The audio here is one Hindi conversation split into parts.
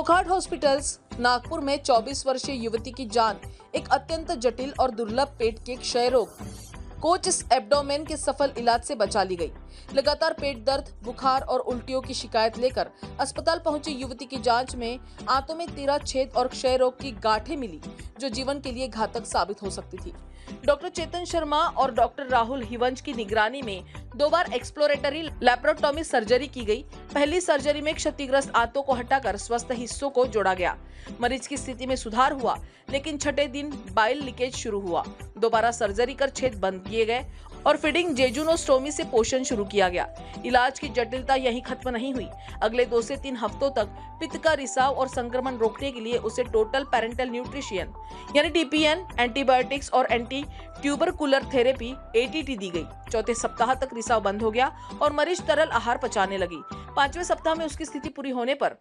वोकहार्ट हॉस्पिटल्स नागपुर में 24 वर्षीय युवती की जान एक अत्यंत जटिल और दुर्लभ पेट के क्षय रोग कोचस एब्डोमेन के सफल इलाज से बचा ली गई। लगातार पेट दर्द, बुखार और उल्टियों की शिकायत लेकर अस्पताल पहुंची युवती की जांच में आंतों में 13 छेद और क्षय रोग की गांठें मिली, जो जीवन के लिए घातक साबित हो सकती थी। डॉक्टर चेतन शर्मा और डॉक्टर राहुल हिवंज की निगरानी में 2 बार एक्सप्लोरेटरी लैप्रोटॉमी सर्जरी की गई। पहली सर्जरी में क्षतिग्रस्त आंतों को हटाकर स्वस्थ हिस्सों को जोड़ा गया। मरीज की स्थिति में सुधार हुआ, लेकिन छठे दिन बाइल लीकेज शुरू हुआ। दोबारा सर्जरी कर छेद बंद किए गए और फीडिंग जेजुनोस्टोमी से पोषण शुरू किया गया। इलाज की जटिलता यहीं खत्म नहीं हुई। अगले 2 से 3 हफ्तों तक पित्त का रिसाव और संक्रमण रोकने के लिए उसे टोटल पैरेंटल न्यूट्रिशन यानी TPN, एंटीबायोटिक्स और एंटी ट्यूबरकुलर थेरेपी ATT दी गई। चौथे सप्ताह तक रिसाव बंद हो गया और मरीज तरल आहार पचाने लगी। 5वें सप्ताह में उसकी स्थिति पूरी होने पर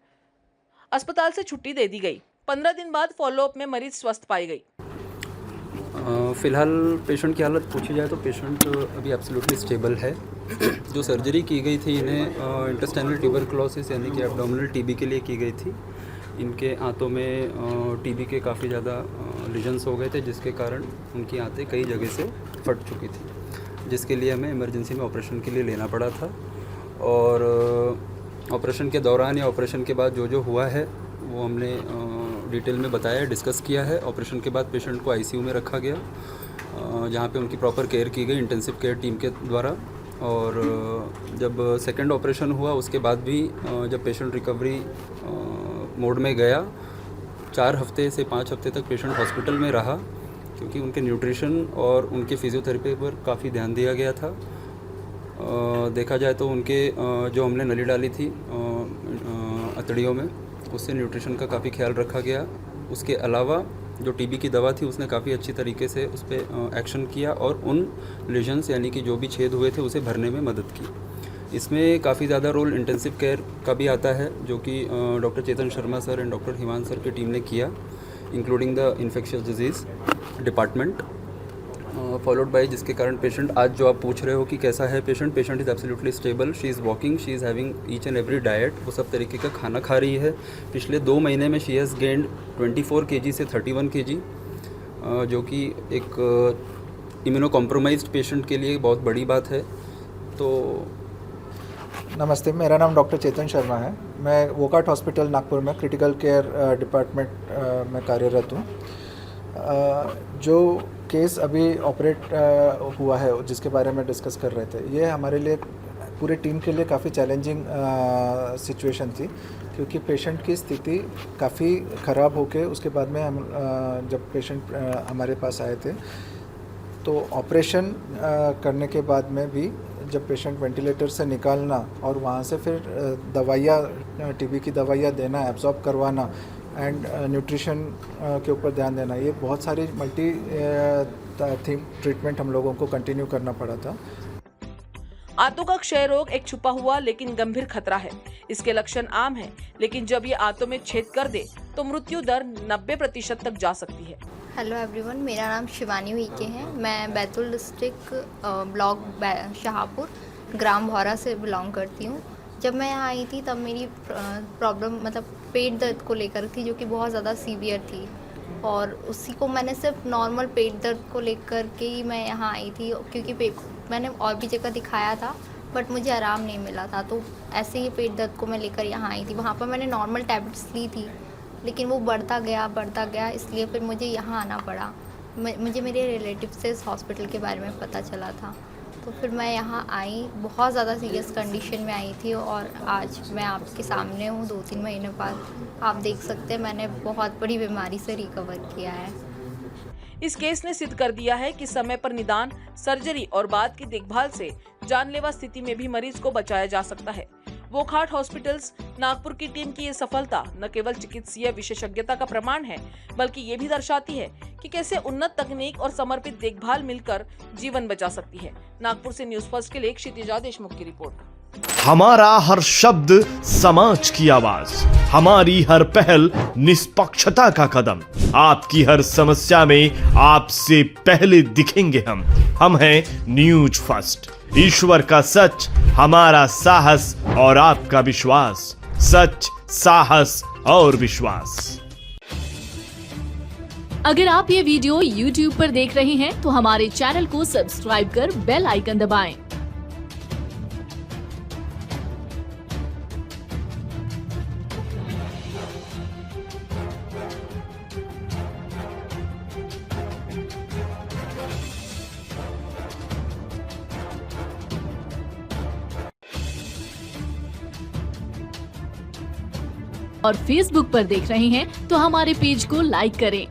अस्पताल से छुट्टी दे दी गई। 15 दिन बाद फॉलोअप में मरीज स्वस्थ पाई गई। फ़िलहाल पेशेंट की हालत पूछी जाए तो पेशेंट अभी एब्सोल्युटली स्टेबल है। जो सर्जरी की गई थी इन्हें इंटेस्टाइनल ट्यूबरकुलोसिस यानी कि एब्डोमिनल TB के लिए की गई थी। इनके आंतों में TB के काफ़ी ज़्यादा लीजन्स हो गए थे, जिसके कारण उनकी आंतें कई जगह से फट चुकी थी, जिसके लिए हमें इमरजेंसी में ऑपरेशन के लिए लेना पड़ा था। और ऑपरेशन के दौरान या ऑपरेशन के बाद जो जो हुआ है वो हमने डिटेल में बताया, डिस्कस किया है। ऑपरेशन के बाद पेशेंट को ICU में रखा गया, जहाँ पे उनकी प्रॉपर केयर की गई इंटेंसिव केयर टीम के द्वारा। और जब सेकंड ऑपरेशन हुआ उसके बाद भी जब पेशेंट रिकवरी मोड में गया, 4 हफ्ते से 5 हफ्ते तक पेशेंट हॉस्पिटल में रहा, क्योंकि उनके न्यूट्रिशन और उनके फिजियोथेरेपी पर काफ़ी ध्यान दिया गया था। देखा जाए तो उनके जो हमने नली डाली थी अतड़ियों में, उससे न्यूट्रिशन का काफ़ी ख्याल रखा गया। उसके अलावा जो TB की दवा थी उसने काफ़ी अच्छी तरीके से उस पर एक्शन किया और उन लीजन्स यानी कि जो भी छेद हुए थे उसे भरने में मदद की। इसमें काफ़ी ज़्यादा रोल इंटेंसिव केयर का भी आता है, जो कि doctor Chetan Sharma sir and doctor Himansh sir की टीम ने किया, including the infectious disease department, followed by जिसके कारण पेशेंट आज जो आप पूछ रहे हो कि कैसा है patient is absolutely stable. She is walking, she is having each and every diet, वो सब तरीके का खाना खा रही है। पिछले 2 महीने में शी हैज़ गेंड 24 kg से 31 kg, जो कि एक इम्यूनो कॉम्प्रोमाइज्ड पेशेंट के लिए बहुत बड़ी बात है। तो नमस्ते, मेरा नाम डॉक्टर चेतन शर्मा है। मैं वोकहार्ट हॉस्पिटल नागपुर में क्रिटिकल केयर डिपार्टमेंट में कार्यरत हूँ। जो केस अभी ऑपरेट हुआ है जिसके बारे में डिस्कस कर रहे थे, ये हमारे लिए पूरे टीम के लिए काफ़ी चैलेंजिंग सिचुएशन थी, क्योंकि पेशेंट की स्थिति काफ़ी ख़राब होके उसके बाद में हम जब पेशेंट हमारे पास आए थे तो ऑपरेशन करने के बाद में भी जब पेशेंट वेंटिलेटर से निकालना और वहाँ से फिर दवाइयाँ TB की दवाइयाँ देना, एब्जॉर्ब करवाना एंड न्यूट्रिशन के ऊपर ध्यान देना, ये बहुत सारी मल्टी थीम ट्रीटमेंट हम लोगों को कंटिन्यू करना पड़ा था। आंतों का क्षय रोग एक छुपा हुआ लेकिन गंभीर खतरा है। इसके लक्षण आम हैं, लेकिन जब ये आंतों में छेद कर दे तो मृत्यु दर 90% तक जा सकती है। हेलो एवरीवन, मेरा नाम शिवानी हुईके है। मैं बैतूल डिस्ट्रिक्ट ब्लॉक शाहपुर ग्राम भौरा से बिलोंग करती हूँ। जब मैं यहाँ आई थी तब मेरी प्रॉब्लम मतलब पेट दर्द को लेकर थी, जो कि बहुत ज़्यादा सीवियर थी, और उसी को मैंने सिर्फ नॉर्मल पेट दर्द को लेकर के ही मैं यहाँ आई थी, क्योंकि मैंने और भी जगह दिखाया था बट मुझे आराम नहीं मिला था। तो ऐसे ही पेट दर्द को मैं लेकर यहाँ आई थी। वहाँ पर मैंने नॉर्मल टैबलेट्स ली थी, लेकिन वो बढ़ता गया, इसलिए फिर मुझे यहाँ आना पड़ा। मुझे मेरे रिलेटिव से इस हॉस्पिटल के बारे में पता चला था, तो फिर मैं यहाँ आई। बहुत ज़्यादा सीरियस कंडीशन में आई थी और आज मैं आपके सामने हूँ 2-3 महीने बाद। आप देख सकते हैं मैंने बहुत बड़ी बीमारी से रिकवर किया है। इस केस ने सिद्ध कर दिया है कि समय पर निदान, सर्जरी और बाद की देखभाल से जानलेवा स्थिति में भी मरीज को बचाया जा सकता है। वोकहार्ट हॉस्पिटल्स नागपुर की टीम की ये सफलता न केवल चिकित्सीय विशेषज्ञता का प्रमाण है, बल्कि ये भी दर्शाती है कि कैसे उन्नत तकनीक और समर्पित देखभाल मिलकर जीवन बचा सकती है। नागपुर से न्यूज़ फर्स्ट के लिए क्षितिजा देशमुख की रिपोर्ट। हमारा हर शब्द समाज की आवाज, हमारी हर पहल निष्पक्षता का कदम। आपकी हर समस्या में आपसे पहले दिखेंगे हम हैं न्यूज फर्स्ट। ईश्वर का सच, हमारा साहस और आपका विश्वास। सच, साहस और विश्वास। अगर आप ये वीडियो YouTube पर देख रहे हैं तो हमारे चैनल को सब्सक्राइब कर बेल आइकन दबाएं। और Facebook पर देख रहे हैं तो हमारे पेज को लाइक करें